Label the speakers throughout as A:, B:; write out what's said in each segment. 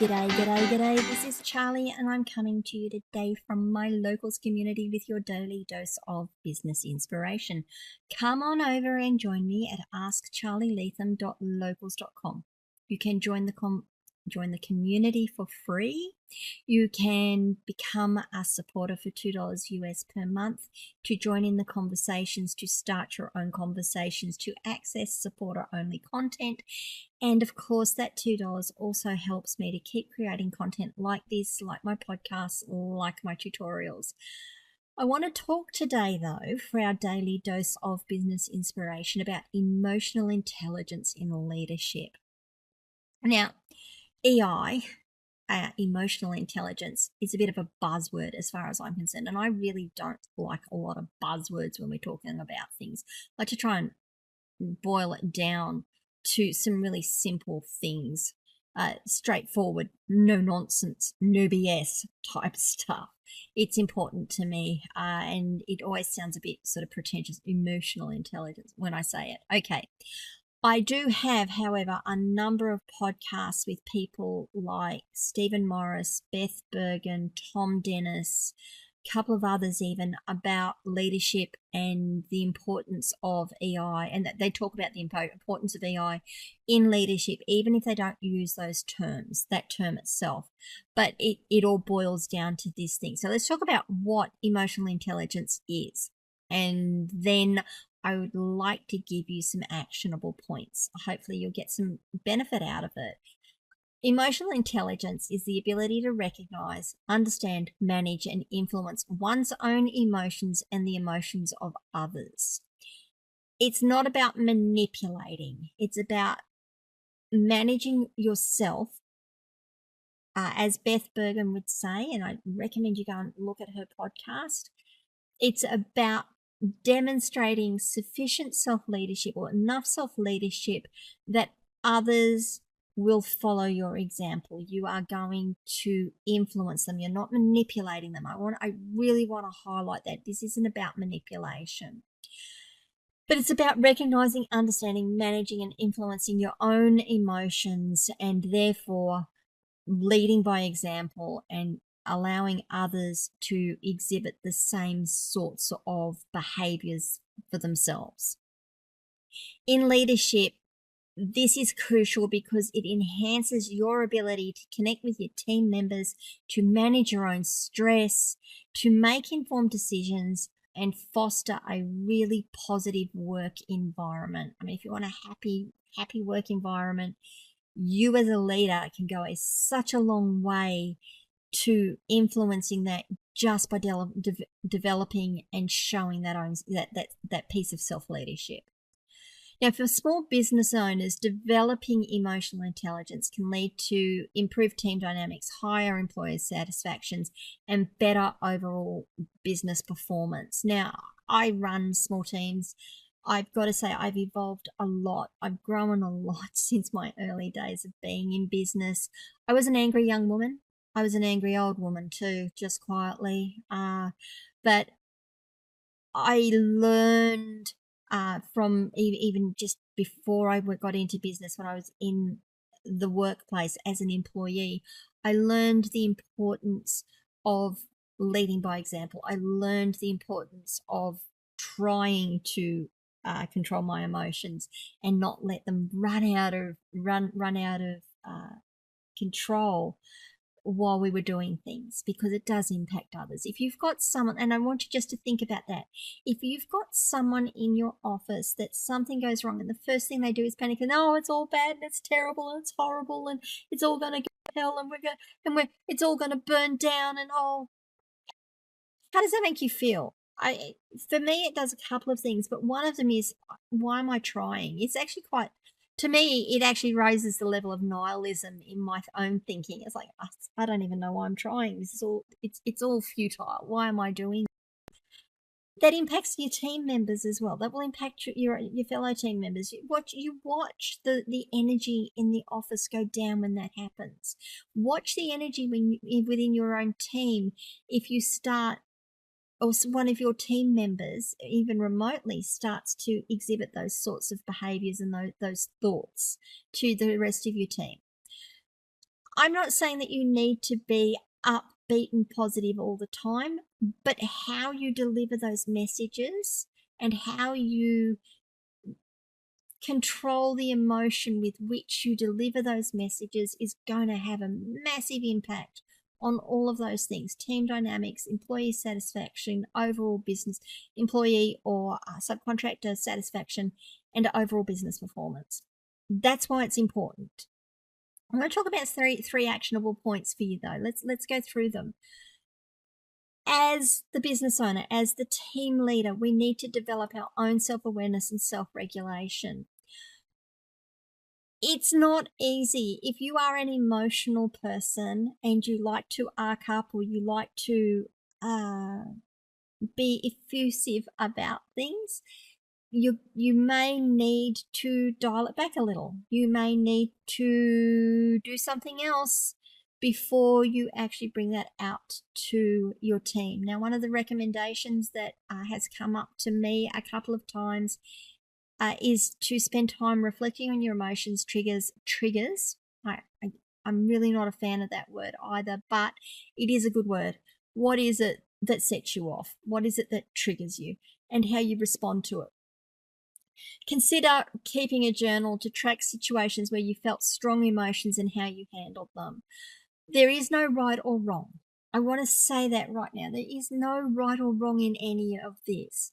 A: G'day. This is Charlie, and I'm coming to you today from my locals community with your daily dose of business inspiration. Come on over and join me at askcharlieletham.locals.com. You can join the community for free. You can become a supporter for $2 US per month to join in the conversations, to start your own conversations, to access supporter-only content. And of course, that $2 also helps me to keep creating content like this, like my podcasts, like my tutorials. I want to talk today, though, for our daily dose of business inspiration about emotional intelligence in leadership. Now, EI, emotional intelligence, is a bit of a buzzword as far as I'm concerned, and I really don't like a lot of buzzwords when we're talking about things. I like to try and boil it down to some really simple things, straightforward, no nonsense, no BS type stuff. It's important to me, and it always sounds a bit sort of pretentious, emotional intelligence when I say it. Okay. I do have, however, a number of podcasts with people like Stephen Morris, Beth Bergen, Tom Dennis, a couple of others even, about leadership and the importance of EI, and that they talk about the importance of EI in leadership, even if they don't use those terms, that term itself. But it all boils down to this thing. So let's talk about what emotional intelligence is. And then I would like to give you some actionable points. Hopefully you'll get some benefit out of it. Emotional intelligence is the ability to recognize, understand, manage, and influence one's own emotions and the emotions of others. It's not about manipulating. It's about managing yourself. As Beth Bergen would say, and I recommend you go and look at her podcast, it's about demonstrating sufficient self-leadership or enough self-leadership that others will follow your example. You are going to influence them. You're not manipulating them. I really want to highlight that. This isn't about manipulation, but it's about recognizing, understanding, managing, and influencing your own emotions, and therefore leading by example and allowing others to exhibit the same sorts of behaviors for themselves. In leadership, this is crucial because it enhances your ability to connect with your team members, to manage your own stress, to make informed decisions, and foster a really positive work environment. I mean, if you want a happy work environment, you as a leader can go such a long way to influencing that just by developing and showing that piece of self-leadership. Now, for small business owners, developing emotional intelligence can lead to improved team dynamics, higher employee satisfactions, and better overall business performance. Now, I run small teams. I've got to say I've evolved a lot. I've grown a lot since my early days of being in business. I was an angry young woman. I was an angry old woman too, just quietly. But I learned from even just before I got into business, when I was in the workplace as an employee, I learned the importance of leading by example. I learned the importance of trying to control my emotions and not let them run out of control while we were doing things, because it does impact others. If you've got someone, and I want you just to think about that, if you've got someone in your office that something goes wrong and the first thing they do is panic and, oh, it's all bad and it's terrible and it's horrible and it's all going to go to hell and it's all going to burn down, and oh, how does that make you feel? For me, it does a couple of things, but one of them is, why am I trying? It's actually quite, to me, it actually raises the level of nihilism in my own thinking. It's like, I don't even know why I'm trying. This is all, it's all futile. Why am I doing that? Impacts your team members as well. That will impact your fellow team members. You watch the energy in the office go down when that happens. Watch the energy within your own team if you start, or one of your team members, even remotely, starts to exhibit those sorts of behaviors and those thoughts to the rest of your team. I'm not saying that you need to be upbeat and positive all the time, but how you deliver those messages and how you control the emotion with which you deliver those messages is going to have a massive impact on all of those things: team dynamics, employee satisfaction, overall business, employee or subcontractor satisfaction, and overall business performance. That's why it's important. I'm going to talk about three actionable points for you, though. Let's go through them. As the business owner, as the team leader, we need to develop our own self-awareness and self-regulation. It's not easy. If you are an emotional person and you like to arc up, or you like to be effusive about things, you may need to dial it back a little. You may need to do something else before you actually bring that out to your team. Now, one of the recommendations that has come up to me a couple of times is to spend time reflecting on your emotions. Triggers. I'm really not a fan of that word either, but it is a good word. What is it that sets you off? What is it that triggers you, and how you respond to it? Consider keeping a journal to track situations where you felt strong emotions and how you handled them. There is no right or wrong. I want to say that right now. There is no right or wrong in any of this.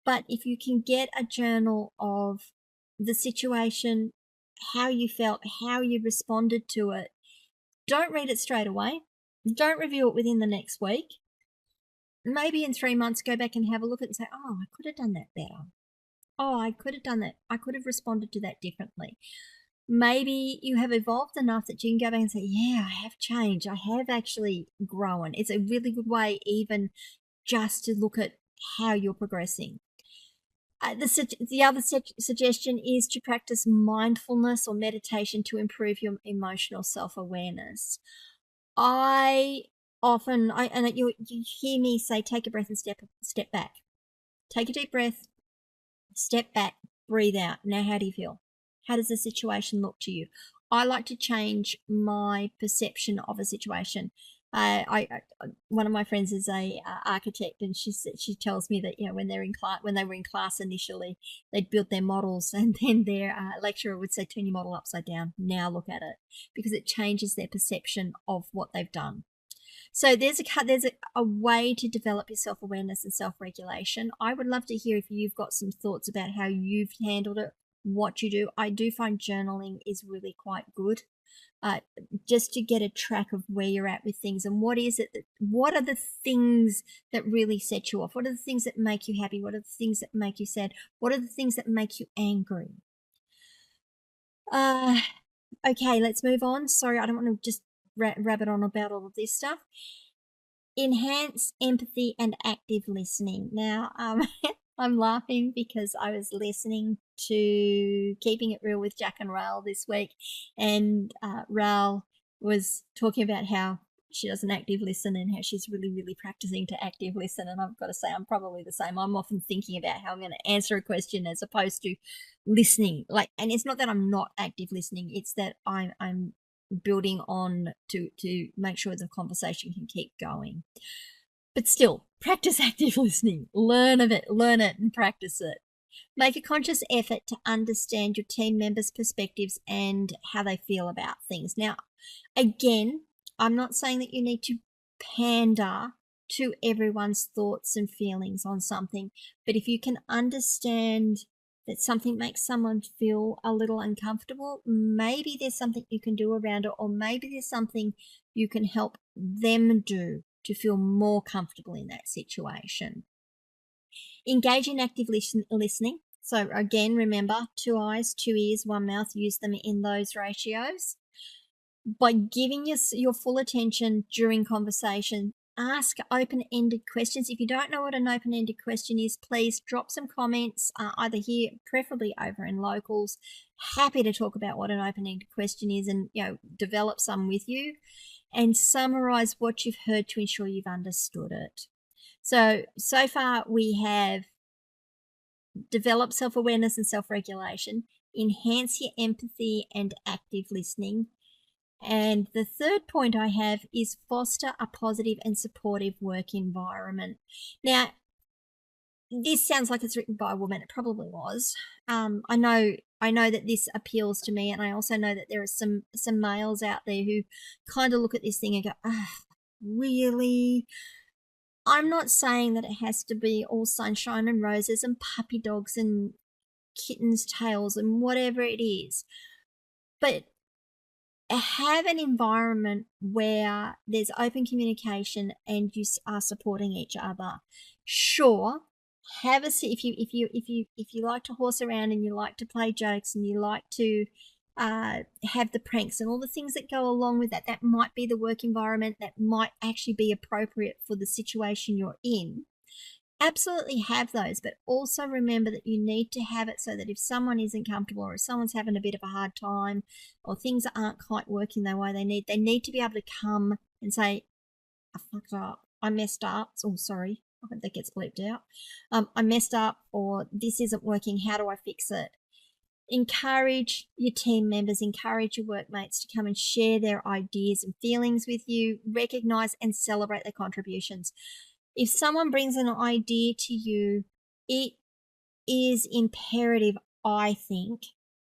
A: But if you can get a journal of the situation, how you felt, how you responded to it, don't read it straight away. Don't review it within the next week. Maybe in 3 months, go back and have a look at it and say, oh, I could have done that better. Oh, I could have done that. I could have responded to that differently. Maybe you have evolved enough that you can go back and say, yeah, I have changed. I have actually grown. It's a really good way even just to look at how you're progressing. The other suggestion is to practice mindfulness or meditation to improve your emotional self-awareness. You hear me say, take a breath and step back. Take a deep breath, step back, breathe out. Now, how do you feel? How does the situation look to you? I like to change my perception of a situation. One of my friends is a architect, and she tells me that when they were in class initially, they'd build their models, and then their lecturer would say, "Turn your model upside down. Now look at it," because it changes their perception of what they've done. So there's a way to develop your self-awareness and self-regulation. I would love to hear if you've got some thoughts about how you've handled it, what you do. I do find journaling is really quite good, just to get a track of where you're at with things, and what are the things that really set you off? What are the things that make you happy? What are the things that make you sad? What are the things that make you angry? Okay, let's move on. Sorry, I don't want to just rabbit on about all of this stuff. Enhance empathy and active listening. Now, I'm laughing because I was listening to Keeping It Real with Jack and Rael this week, and Rael was talking about how she doesn't active listen and how she's really, really practicing to active listen. And I've got to say, I'm probably the same. I'm often thinking about how I'm going to answer a question as opposed to listening. And it's not that I'm not active listening; it's that I'm building on to make sure the conversation can keep going. But still, practice active listening. Learn it, and practice it. Make a conscious effort to understand your team members' perspectives and how they feel about things. Now, again, I'm not saying that you need to pander to everyone's thoughts and feelings on something, but if you can understand that something makes someone feel a little uncomfortable, maybe there's something you can do around it, or maybe there's something you can help them do to feel more comfortable in that situation. Engage in active listening. So again, remember, 2 eyes, 2 ears, 1 mouth. Use them in those ratios. By giving your full attention during conversation, ask open-ended questions. If you don't know what an open-ended question is, please drop some comments, either here, preferably over in Locals. Happy to talk about what an open-ended question is and develop some with you, and summarize what you've heard to ensure you've understood it. So far we have developed self-awareness and self-regulation, enhance your empathy and active listening, And the third point I have is foster a positive and supportive work environment. Now, this sounds like it's written by a woman. It probably was. I know that this appeals to me, and I also know that there are some males out there who kind of look at this thing and go, really? I'm not saying that it has to be all sunshine and roses and puppy dogs and kittens' tails and whatever it is, but have an environment where there's open communication and you are supporting each other. Sure, if you like to horse around and you like to play jokes and you like to have the pranks and all the things that go along with that, that might be the work environment that might actually be appropriate for the situation you're in. Absolutely have those, but also remember that you need to have it so that if someone isn't comfortable or if someone's having a bit of a hard time or things aren't quite working the way they need to be able to come and say, I fucked up, I messed up. Oh, sorry, I hope that gets bleeped out. I messed up, or this isn't working, how do I fix it? Encourage your team members, encourage your workmates to come and share their ideas and feelings with you, recognize and celebrate their contributions. If someone brings an idea to you, it is imperative, I think,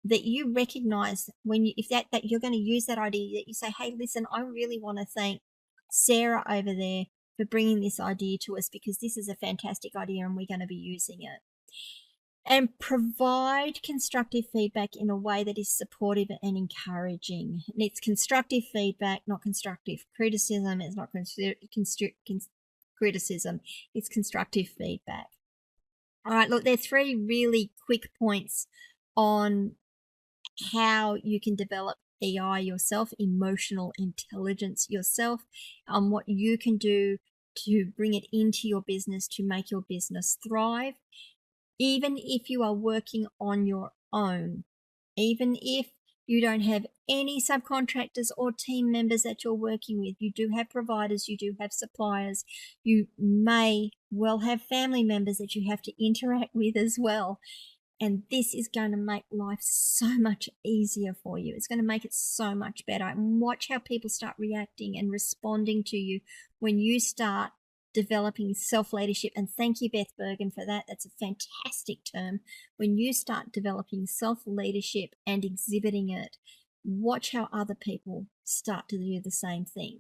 A: that you recognize when you, if that you're going to use that idea, that you say, hey, listen, I really want to thank Sarah over there for bringing this idea to us because this is a fantastic idea and we're going to be using it. And provide constructive feedback in a way that is supportive and encouraging. And it's constructive feedback, not constructive criticism. It's not criticism, it's constructive feedback. All right, look, there are 3 really quick points on how you can develop EI yourself, emotional intelligence yourself, what you can do to bring it into your business to make your business thrive. Even if you are working on your own, even if you don't have any subcontractors or team members that you're working with, you do have providers, you do have suppliers, you may well have family members that you have to interact with as well. And this is going to make life so much easier for you. It's going to make it so much better. And watch how people start reacting and responding to you when you start developing self-leadership. And thank you, Beth Bergen, for that. That's a fantastic term. When you start developing self-leadership and exhibiting it, watch how other people start to do the same thing.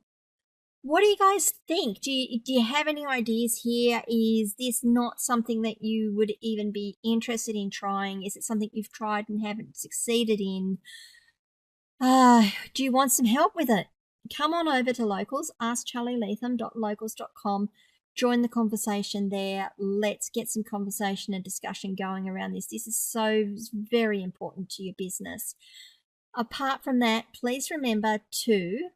A: What do you guys think? Do you have any ideas here? Is this not something that you would even be interested in trying? Is it something you've tried and haven't succeeded in? Do you want some help with it? Come on over to Locals, askcharlieletham.locals.com. Join the conversation there. Let's get some conversation and discussion going around this. This is so very important to your business. Apart from that, please remember to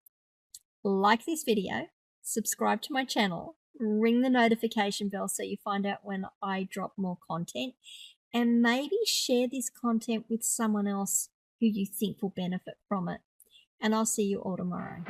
A: like this video, subscribe to my channel, ring the notification bell so you find out when I drop more content, and maybe share this content with someone else who you think will benefit from it. And I'll see you all tomorrow.